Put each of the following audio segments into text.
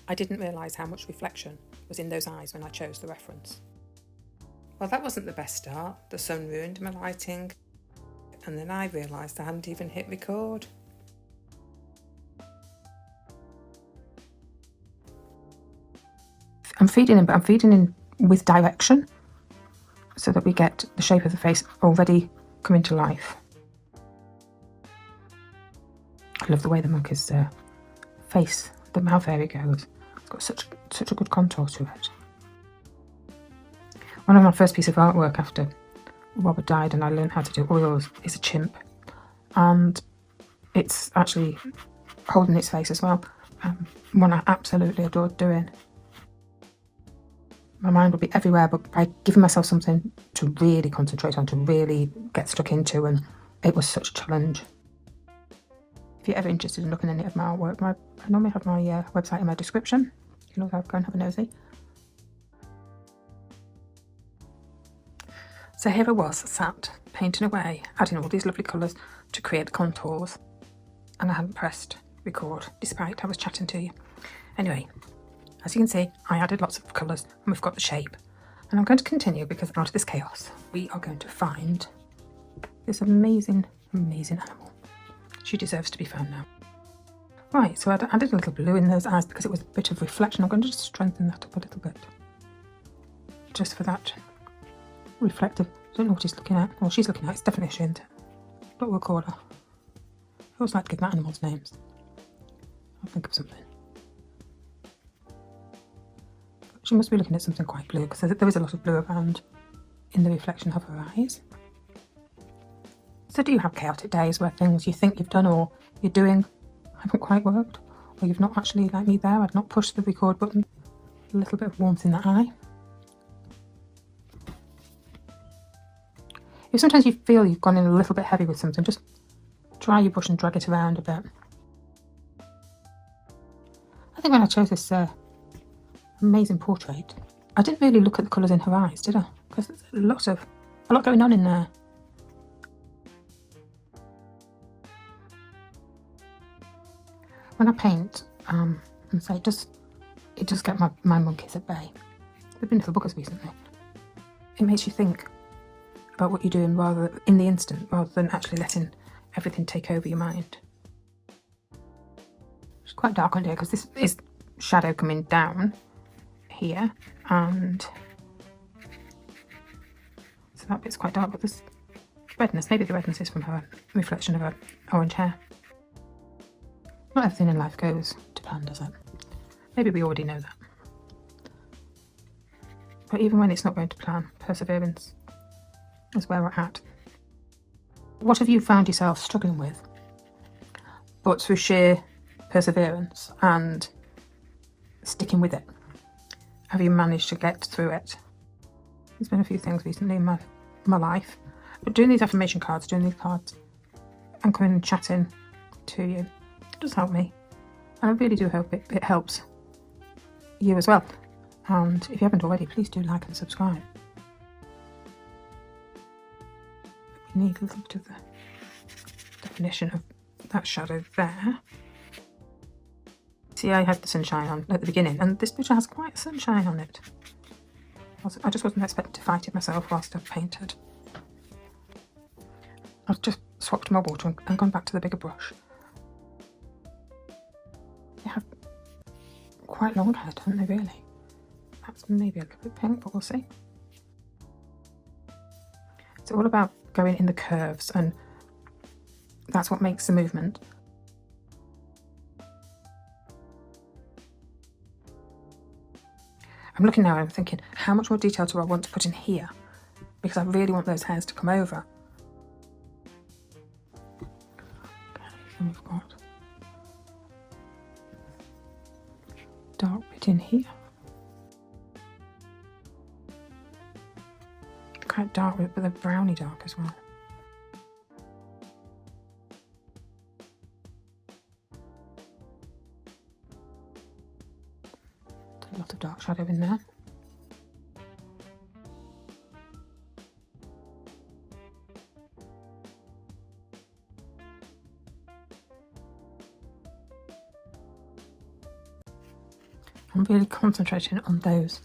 I didn't realise how much reflection was in those eyes when I chose the reference. Well, that wasn't the best start. The sun ruined my lighting, and then I realised I hadn't even hit record. I'm feeding in with direction so that we get the shape of the face already coming to life. I love the way the monkey's face, the mouth area goes. It's got such a good contour to it. One of my first pieces of artwork after Robert died and I learned how to do oils is a chimp, and it's actually holding its face as well. One I absolutely adored doing. My mind would be everywhere, but by giving myself something to really concentrate on, to really get stuck into, and it was such a challenge. If you're ever interested in looking at any of my artwork, I normally have my website in my description. You know, go and have a nosy. So here I was, sat, painting away, adding all these lovely colours to create the contours, and I hadn't pressed record, despite I was chatting to you. Anyway, as you can see, I added lots of colours, and we've got the shape. And I'm going to continue, because out of this chaos, we are going to find this amazing, amazing animal. She deserves to be found now. Right, so I added a little blue in those eyes because it was a bit of reflection. I'm going to just strengthen that up a little bit, just for that reflective. I don't know what he's looking at. Well, she's looking at. It's definitely a she, isn't it? But we'll call her. I always like to give my animals names. I'll think of something. She must be looking at something quite blue, because there is a lot of blue around in the reflection of her eyes. So do you have chaotic days where things you think you've done or you're doing haven't quite worked? Or you've not actually, like me there, I've not pushed the record button? A little bit of warmth in that eye. If sometimes you feel you've gone in a little bit heavy with something, just dry your brush and drag it around a bit. I think when I chose this amazing portrait, I didn't really look at the colours in her eyes, did I? Because there's a lot going on in there. When I paint, and say it does get my monkeys at bay. They've been little buggers recently. It makes you think about what you're doing in the instant, rather than actually letting everything take over your mind. It's quite dark on here because this is shadow coming down here, and so that bit's quite dark, but there's redness. Maybe the redness is from her reflection of her orange hair. Not everything in life goes to plan, does it? Maybe we already know that. But even when it's not going to plan, perseverance is where we're at. What have you found yourself struggling with, but through sheer perseverance and sticking with it, have you managed to get through it? There's been a few things recently in my life, but doing these affirmation cards, doing these cards and coming and chatting to you does help me, and I really do hope it helps you as well. And if you haven't already, please do like and subscribe. We need a little bit of the definition of that shadow there. See, I had the sunshine on at the beginning, and this picture has quite sunshine on it. I just wasn't expecting to fight it myself whilst I've painted. I've just swapped my water and gone back to the bigger brush. They have quite long hair, don't they, really? That's maybe a little bit pink, but we'll see. It's all about going in the curves, and that's what makes the movement. I'm looking now and I'm thinking, how much more detail do I want to put in here? Because I really want those hairs to come over. Okay, then we've got dark bit in here. Quite dark with a browny dark as well. A lot of dark shadow in there. I'm really concentrating on those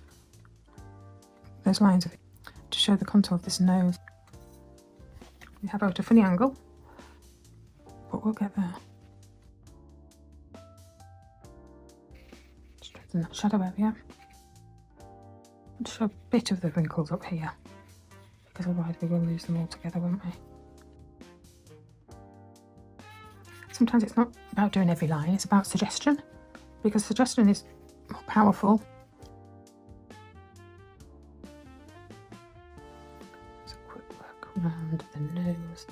lines of it to show the contour of this nose. We have out a funny angle, but we'll get there. Straighten that shadow area. And show a bit of the wrinkles up here, because otherwise we will lose them all together, won't we? Sometimes it's not about doing every line, it's about suggestion, because suggestion is more powerful. Just a quick look around the nose.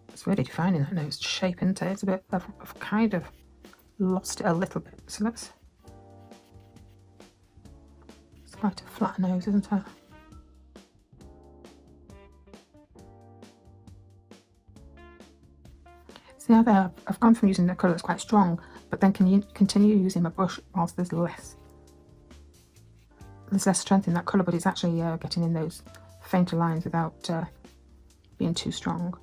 It's really defining that nose shape, isn't it? It's a bit, I've kind of lost it a little bit, so let's... It's quite a flat nose, isn't it? See how there, I've gone from using the colour that's quite strong, but then can you continue using my brush whilst there's less strength in that colour, but it's actually getting in those fainter lines without being too strong.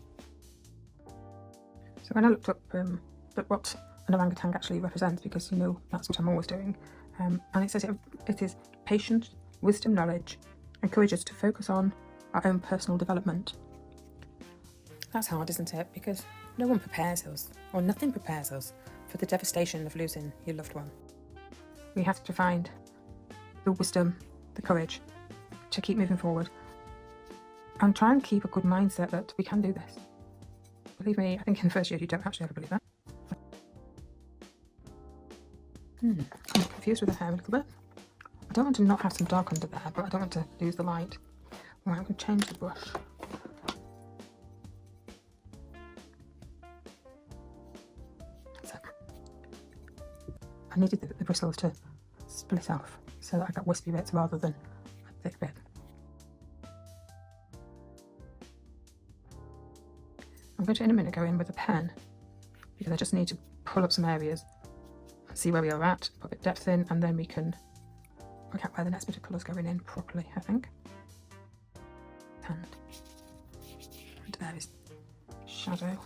So when I looked up what an orangutan actually represents, because you know that's what I'm always doing, and it says it is patience, wisdom, knowledge, encourage us to focus on our own personal development. That's hard, isn't it? Because no one prepares us, or nothing prepares us, for the devastation of losing your loved one. We have to find the wisdom, the courage to keep moving forward and try and keep a good mindset that we can do this. Believe me, I think in the first year you don't actually ever believe that. I'm confused with the hair a little bit. I don't want to not have some dark under there, but I don't want to lose the light. Right, I'm going to change the brush. I needed the bristles to split off so that I got wispy bits rather than a thick bit. I'm going to in a minute go in with a pen, because I just need to pull up some areas, see where we are at, put a bit of depth in, and then we can work out where the next bit of colour's going in properly, I think. And there is shadow.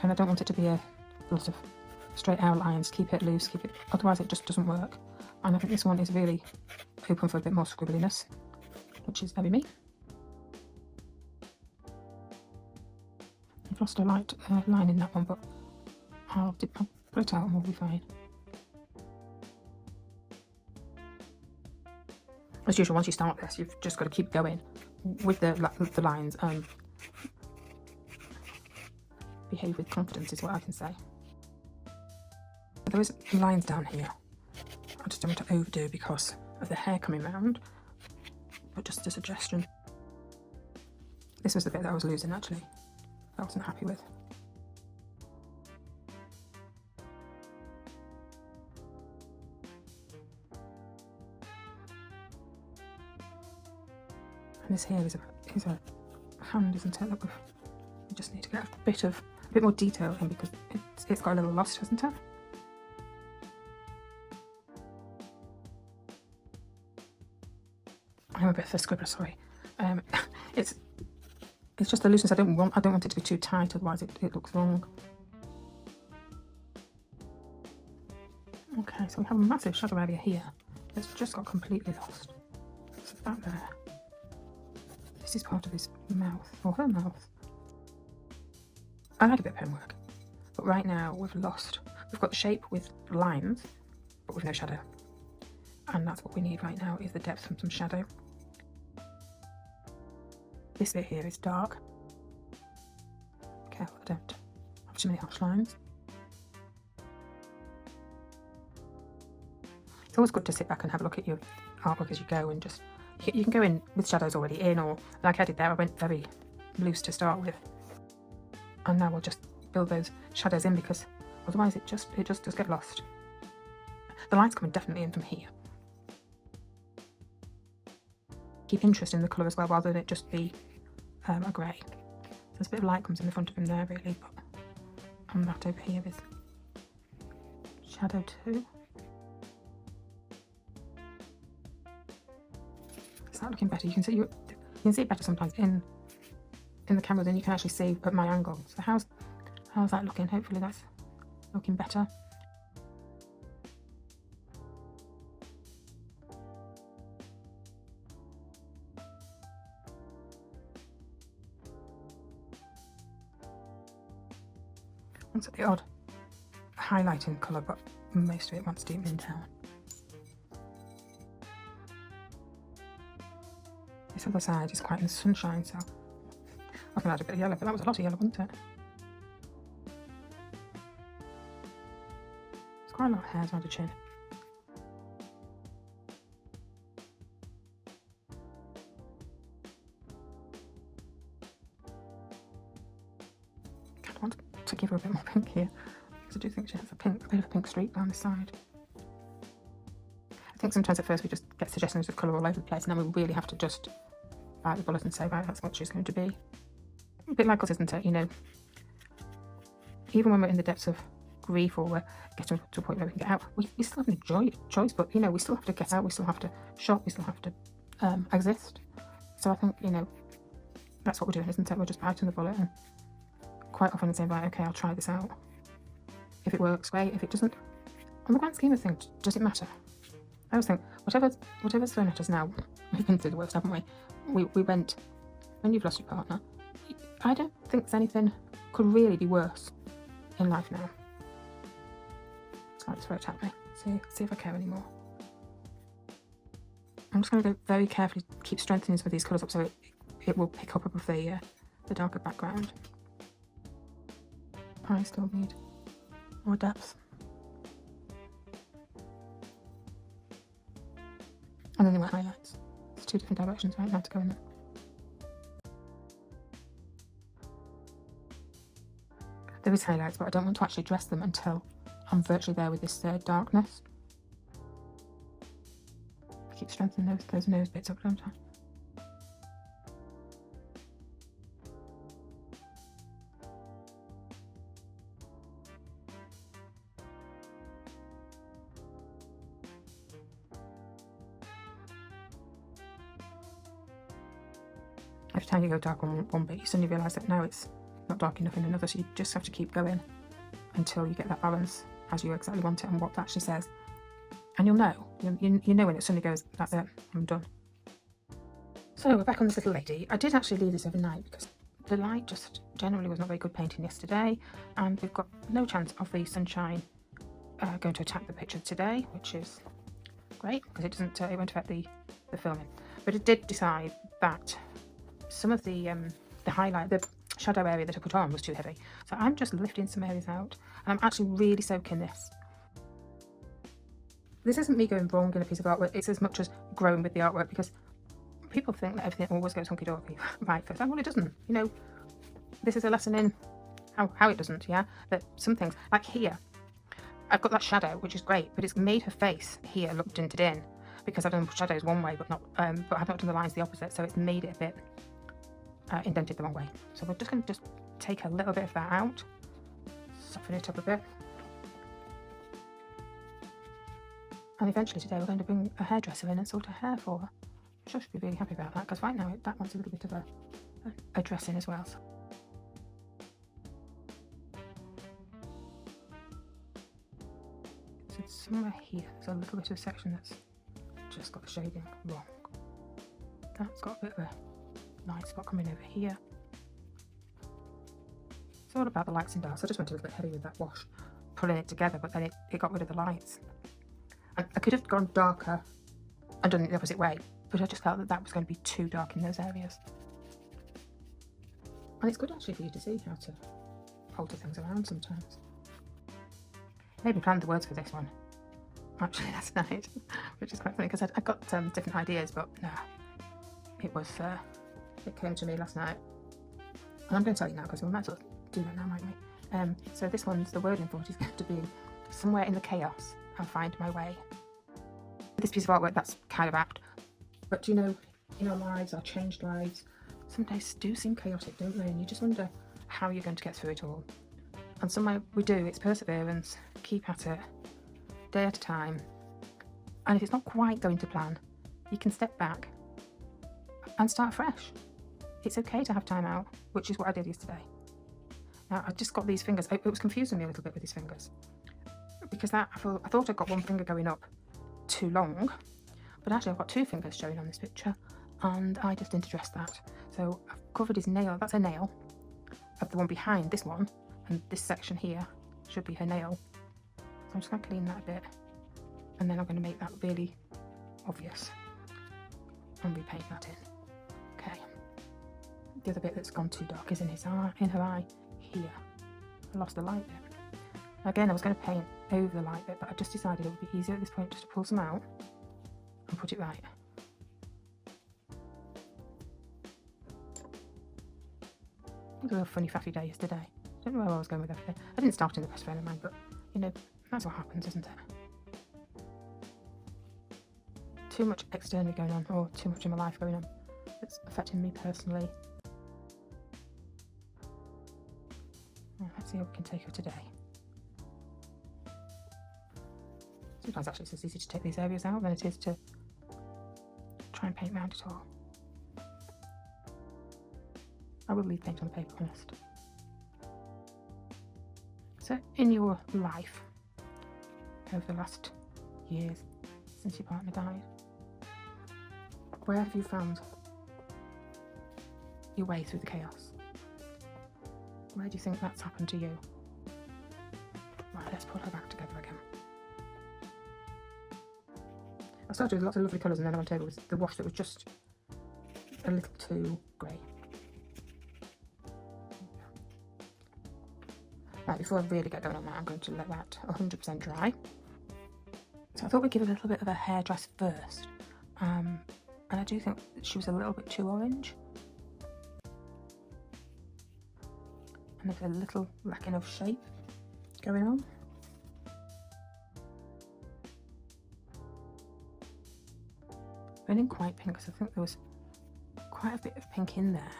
And I don't want it to be a lot of straight outlines, keep it loose, otherwise it just doesn't work. And I think this one is really open for a bit more scribbliness, which is very me. I've lost a light line in that one, but I'll put it out and we'll be fine. As usual, once you start this, you've just got to keep going with the lines and behave with confidence is what I can say. There is lines down here. I just don't want to overdo because of the hair coming round, but just a suggestion. This was the bit that I was losing actually. I wasn't happy with. And this here is a hand, isn't it? That we just need to get a bit more detail in because it's got a little lost, hasn't it? I'm a bit of a scribbler, sorry. It's just the looseness. I don't want it to be too tight, otherwise it looks wrong. Okay, so we have a massive shadow area here that's just got completely lost. So that there. This is part of his mouth, or her mouth. I like a bit of pen work, but right now we've got the shape with lines, but with no shadow. And that's what we need right now, is the depth from some shadow. This bit here is dark. Careful I don't have too many harsh lines. It's always good to sit back and have a look at your artwork as you go, and just, you can go in with shadows already in, or like I did there, I went very loose to start with. And now we'll just build those shadows in, because otherwise it just does get lost. The light's coming definitely in from here. Keep interest in the colour as well, rather than it just be a grey. So there's a bit of light comes in the front of him there really, but and that over here is shadow too. Is that looking better? You can see it better sometimes in in the camera, then you can actually see at my angle. So how's that looking? Hopefully that's looking better. Wants the odd highlighting colour, but most of it wants deepening down. This other side is quite in the sunshine, so I can add a bit of yellow, but that was a lot of yellow, wasn't it? It's quite a lot of hairs around the chin. I want to give her a bit more pink here, because I do think she has a bit of a pink streak down the side. I think sometimes at first we just get suggestions of colour all over the place, and then we really have to just bite the bullet and say, right, that's what she's going to be. A bit like us, isn't it? You know, even when we're in the depths of grief or we're getting to a point where we can get out, we still have an choice, but, you know, we still have to get out, we still have to shop, we still have to exist. So I think, you know, that's what we're doing, isn't it? We're just biting the bullet and quite often saying, right, okay, I'll try this out. If it works, great. If it doesn't, on the grand scheme of things, does it matter? I always think, whatever's thrown at us now, we've been through the worst, haven't we? We went, when you've lost your partner, I don't think there's anything could really be worse in life now. It's like throw it at me. See if I care anymore. I'm just going to go very carefully, keep strengthening some of these colours up so it will pick up above the darker background. I still need more depth. And then there were highlights. There's two different directions right now to go in there. There is highlights, but I don't want to actually dress them until I'm virtually there with this darkness. I keep strengthening those nose bits up, don't I? Every time you go dark on one bit, you suddenly realise that now it's not dark enough in another, so you just have to keep going until you get that balance as you exactly want it and what that actually says. And you'll know. You know when it suddenly goes, that's it, I'm done. So we're back on this little lady. I did actually leave this overnight because the light just generally was not very good painting yesterday, and we've got no chance of the sunshine going to attack the picture today, which is great because it won't affect the filming. But it did decide that some of the highlight, the shadow area that I put on was too heavy. So I'm just lifting some areas out, and I'm actually really soaking this. This isn't me going wrong in a piece of artwork, it's as much as growing with the artwork, because people think that everything always goes hunky-dory right first. Well, it doesn't. You know, this is a lesson in how it doesn't, yeah? That some things, like here, I've got that shadow, which is great, but it's made her face here look dinted in, because I've done shadows one way, but I've not done the lines the opposite, so it's made it a bit indented the wrong way. So we're just going to take a little bit of that out, soften it up a bit, and eventually today we're going to bring a hairdresser in and sort her hair for her. I should be really happy about that, because right now that wants a little bit of a dressing as well. So somewhere here there's a little bit of a section that's just got the shading wrong. That's got a bit of a light spot coming over here. It's all about the lights and darks. I just went a little bit heavy with that wash, pulling it together, but then it got rid of the lights. And I could have gone darker and done it the opposite way, but I just felt that was going to be too dark in those areas. And it's good actually for you to see how to alter things around sometimes. Maybe planned the words for this one actually last night, which is quite funny because I got different ideas, but no, it came to me last night, and I'm going to tell you now because we might as well do that now, might we? So this one's, the wording for it is going to be somewhere in the chaos I'll find my way. This piece of artwork, that's kind of apt, but you know, in our lives, our changed lives, some days do seem chaotic, don't they? And you just wonder how you're going to get through it all. And somewhere we do, it's perseverance, keep at it, day at a time. And if it's not quite going to plan, you can step back and start fresh. it's okay to have time out, which is what I did yesterday. Now, I just got these fingers. It was confusing me a little bit with these fingers. Because I thought I got one finger going up too long. But actually, I've got 2 fingers showing on this picture. And I just didn't address that. So I've covered his nail. That's a nail of the one behind this one. And this section here should be her nail. So I'm just going to clean that a bit. And then I'm going to make that really obvious. And repaint that in. Okay. The other bit that's gone too dark is in his eye, in her eye here. I lost the light bit. Again, I was going to paint over the light bit, but I just decided it would be easier at this point just to pull some out and put it right. It was a real funny faffy day yesterday. I don't know where I was going with everything. I didn't start in the best frame of mind, but you know, that's what happens, isn't it? Too much externally going on, or too much in my life going on, that's affecting me personally. Let's see how we can take her today. Sometimes actually it's easier to take these areas out than it is to try and paint around it all. I will leave paint on the paper, honest. So in your life, over the last years since your partner died, where have you found your way through the chaos? Where do you think that's happened to you? Right, let's put her back together again. I started with lots of lovely colours and then I went over with the wash that was just a little too grey. Right, before I really get going on that, I'm going to let that 100% dry. So I thought we'd give it a little bit of a hairdress first. And I do think she was a little bit too orange. And there's a little lacking of shape going on. I didn't quite pink because I think there was quite a bit of pink in there.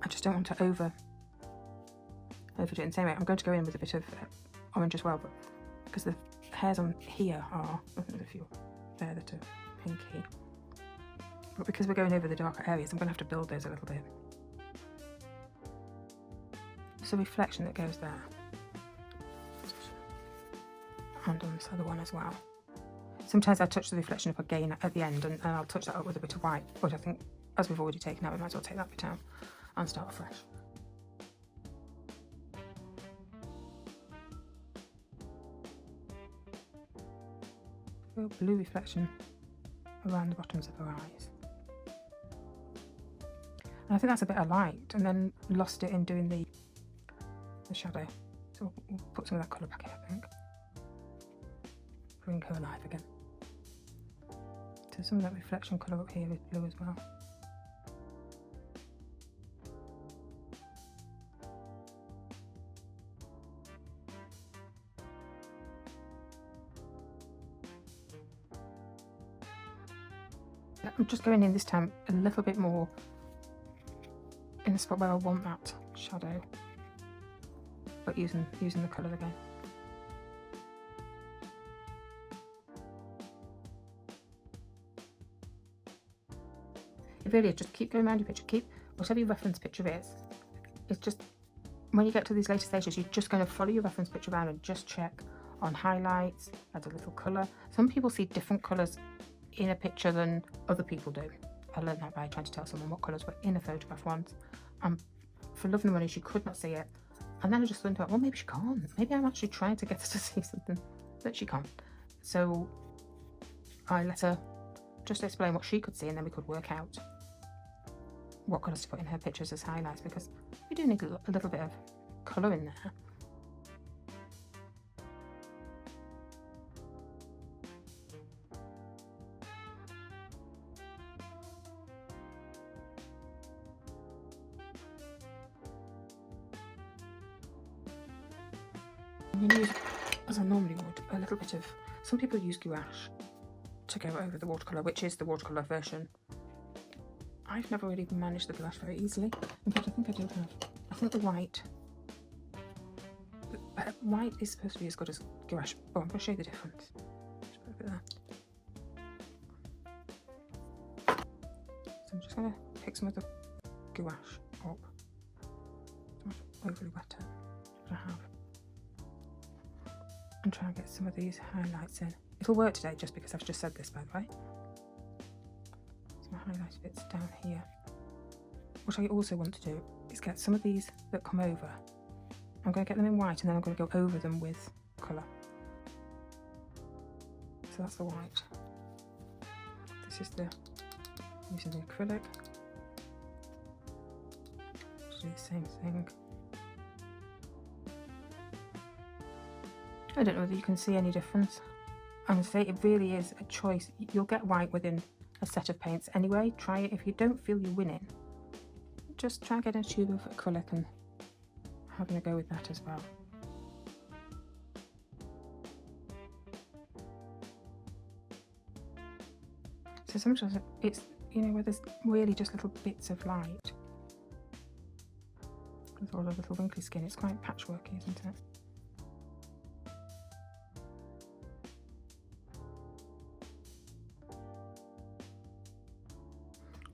I just don't want to overdo it in the same way. I'm going to go in with a bit of orange as well, but because the hairs on here are, I think there's a few there that are pinky. But because we're going over the darker areas, I'm going to have to build those a little bit. There's a reflection that goes there. And on this other one as well. Sometimes I touch the reflection up again at the end and I'll touch that up with a bit of white, but I think as we've already taken out, we might as well take that bit out and start afresh. Real blue reflection around the bottoms of her eyes. And I think that's a bit I liked and then lost it in doing the shadow. So we'll put some of that colour back in, I think. Bring her alive again. So some of that reflection colour up here is blue as well. I'm just going in this time a little bit more in the spot where I want that shadow, but using the colour again. It really is, just keep going around your picture, keep whatever your reference picture is. It's just, when you get to these later stages, you're just going to follow your reference picture around and just check on highlights, add a little colour. Some people see different colours in a picture than other people do. I learned that by trying to tell someone what colours were in a photograph once. And for love nor money, she could not see it. And then I just learned about, well, maybe she can't. Maybe I'm actually trying to get her to see something that she can't. So I let her just explain what she could see and then we could work out what colours to put in her pictures as highlights, because we do need a little bit of colour in there. I'm going to use, as I normally would, a little bit of, some people use gouache to go over the watercolour, which is the watercolour version. I've never really managed the gouache very easily. In fact, I think I do have. I think the white is supposed to be as good as gouache. Oh, I'm going to show you the difference. Just put a bit there. So I'm just going to pick some of the gouache up. Not overly wet it, but I have. And try and get some of these highlights in. It'll work today just because I've just said this, by the way. Some highlight bits down here. What I also want to do is get some of these that come over. I'm going to get them in white and then I'm going to go over them with colour. So that's the white. This is the using the acrylic. Do the same thing. I don't know whether you can see any difference. I'm going to say it really is a choice. You'll get white within a set of paints anyway. Try it. If you don't feel you're winning, just try getting a tube of acrylic and having a go with that as well. So sometimes it's, you know, where there's really just little bits of light. With all the little wrinkly skin, it's quite patchworky, isn't it?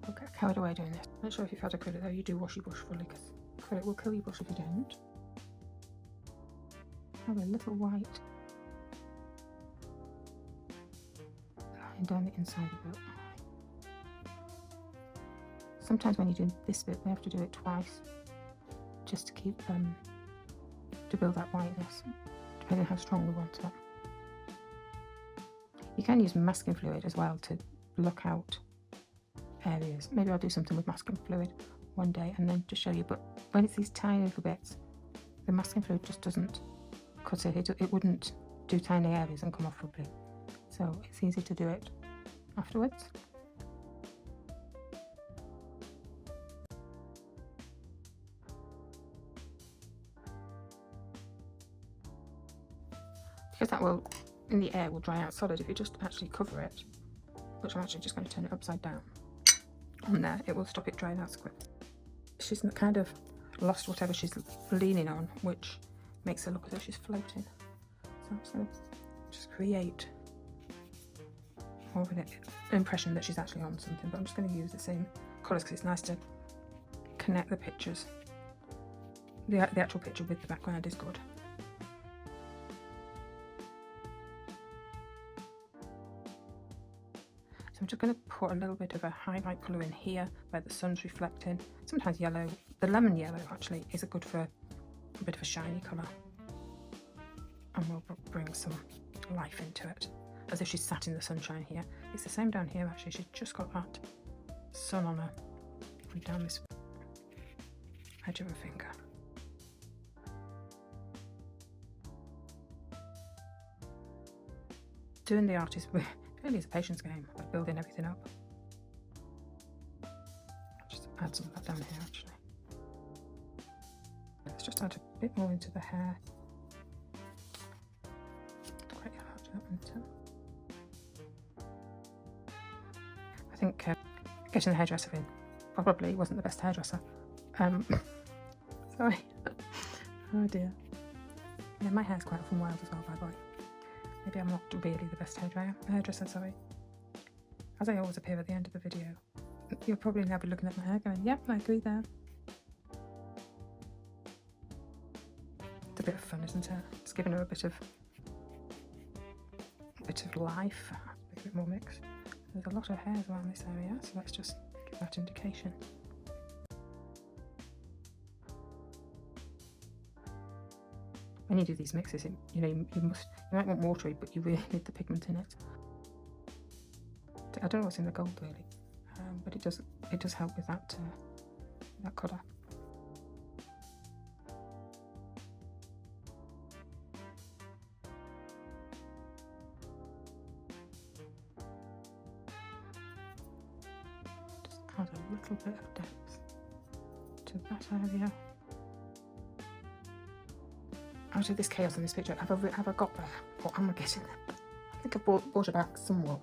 I'll get carried away doing this. I'm not sure if you've had acrylic though, you do wash your brush fully, because acrylic will kill your brush if you don't. Have a little white line down the inside of it. Sometimes when you're doing this bit, we have to do it twice, just to keep to build that whiteness, depending on how strong we want it. You can use masking fluid as well to block out areas. Maybe I'll do something with masking fluid one day and then just show you, but when it's these tiny little bits, the masking fluid just doesn't cut it. It wouldn't do tiny areas and come off properly. So it's easy to do it afterwards. Because that will, in the air, will dry out solid. If you just actually cover it, which I'm actually just going to turn it upside down on there, it will stop it drying out so quick. She's kind of lost whatever she's leaning on, which makes her look as though she's floating. So I'm just going to just create more of an impression that she's actually on something, but I'm just going to use the same colours because it's nice to connect the pictures. The actual picture with the background is good. So I'm just going to put a little bit of a highlight colour in here where the sun's reflecting. Sometimes yellow, the lemon yellow actually is good for a bit of a shiny colour. And we'll bring some life into it, as if she's sat in the sunshine here. It's the same down here actually, she's just got that sun on her and down this edge of her finger. Doing the art is really is a patience game of building everything up. I'll just add some of that down here actually. Let's just add a bit more into the hair. Quite hard to open it. I think getting the hairdresser in probably wasn't the best hairdresser. Sorry. Oh dear. Yeah, my hair's quite often wild as well, by the way. Maybe I'm not really the best hairdresser, sorry. As I always appear at the end of the video, you'll probably now be looking at my hair going, yep, I agree there. It's a bit of fun, isn't it? It's giving her a bit of life, a bit more mix. There's a lot of hairs around this area, so let's just give that indication. When you do these mixes, you know, you might want watery, but you really need the pigment in it. I don't know what's in the gold really, but it does help with that colour. Just add a little bit of depth to that area. Out of this chaos in this picture, have I got there, or am I getting there? I think I've brought it back somewhat.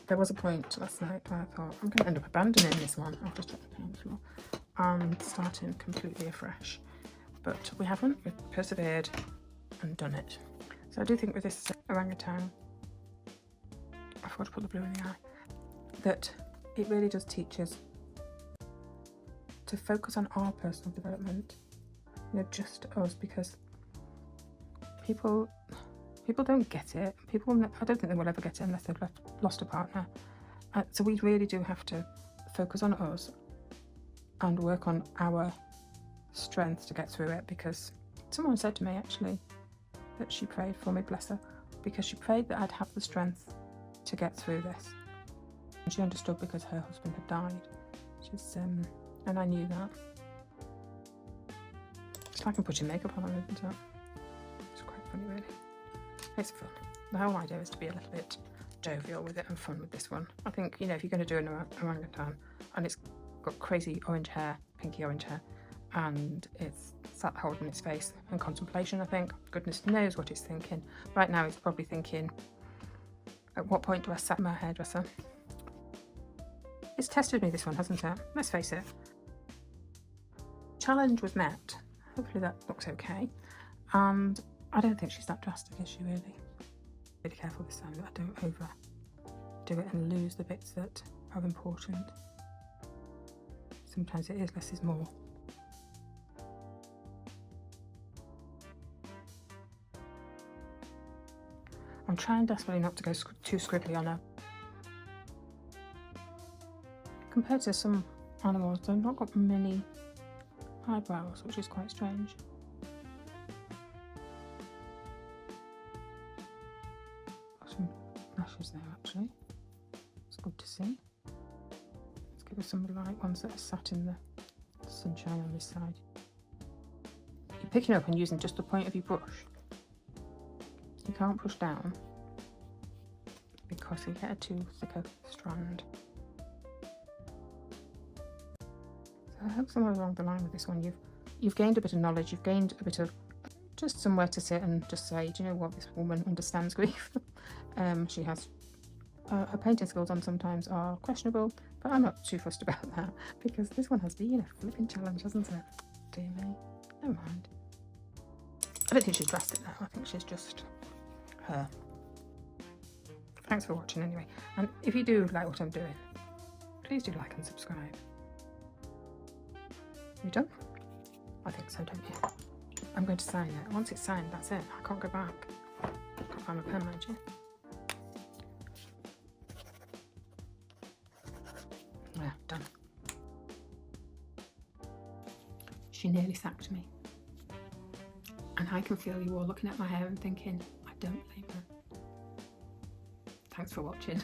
There was a point last night where I thought, I'm going to end up abandoning this one. I'll just drop the pen on the floor and starting completely afresh. But we haven't. We've persevered and done it. So I do think with this orangutan, I forgot to put the blue in the eye, that it really does teach us to focus on our personal development, you know, just us, because people don't get it. I don't think they will ever get it unless they've lost a partner. So we really do have to focus on us and work on our strength to get through it, because someone said to me actually that she prayed for me, bless her, because she prayed that I'd have the strength to get through this. And she understood because her husband had died. And I knew that. It's like I'm putting makeup on, isn't it? It's quite funny, really. It's fun. The whole idea is to be a little bit jovial with it and fun with this one. I think, you know, if you're going to do an orangutan and it's got crazy orange hair, pinky orange hair, and it's sat holding its face in contemplation, I think, goodness knows what it's thinking. Right now it's probably thinking, at what point do I sack my hairdresser? It's tested me, this one, hasn't it? Let's face it. Challenge was met. Hopefully that looks okay. And I don't think she's that drastic, is she really? Really careful this time that I don't overdo it and lose the bits that are important. Sometimes it is less is more. I'm trying desperately not to go too scribbly on her. Compared to some animals, they've not got many eyebrows, which is quite strange. Got some lashes there actually. It's good to see. Let's give her some light ones that are sat in the sunshine on this side. You're picking up and using just the point of your brush. You can't push down because you get a too thick a strand. So I hope somewhere along the line with this one you've gained a bit of knowledge, you've gained a bit of just somewhere to sit and just say, do you know what, this woman understands grief. She has her painting skills on sometimes are questionable, but I'm not too fussed about that because this one has been a flipping challenge, hasn't it? Dear me, never mind. I don't think she's drastic now, I think she's just her. Thanks for watching anyway, and if you do like what I'm doing, please do like and subscribe. You done? I think so, don't you? I'm going to sign it. Once it's signed, that's it. I can't go back. Can't find my pen, mind you. Yeah, done. She nearly sacked me. And I can feel you all looking at my hair and thinking, I don't blame her. Thanks for watching.